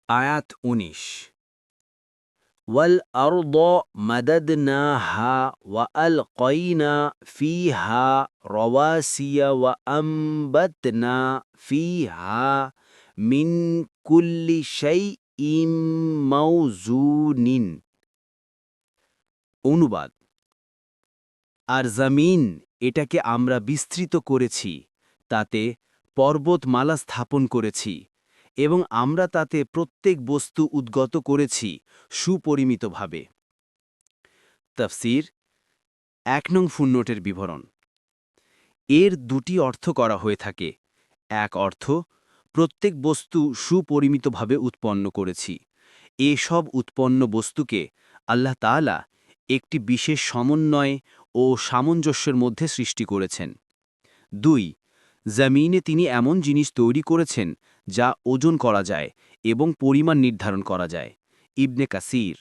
আয়াত ১৯ والأرض مددناها وألقينا فيها رواسي وأنبتنا فيها من كل شيء موزون অনুবাদ আর জমিন এটাকে আমরা বিস্তৃত করেছি তাতে পর্বতমালা স্থাপন করেছি এবং আমরা তাতে প্রত্যেক বস্তু উদ্গত করেছি সুপরিমিতভাবে তাফসীর ১ নং ফুটনোটের বিবরণ এর দুটি অর্থ করা হয়ে থাকে এক অর্থ প্রত্যেক বস্তু সুপরিমিতভাবে উৎপন্ন করেছি এসব উৎপন্ন বস্তুকে আল্লাহ তাআলা একটি বিশেষ সমন্বয় ও সামঞ্জস্যের মধ্যে সৃষ্টি করেছেন ২ জমিনে তিনি এমন জিনিস তৈরি করেছেন যা ওজন করা যায় এবং পরিমাণ নির্ধারণ করা যায় ইবনে কাসির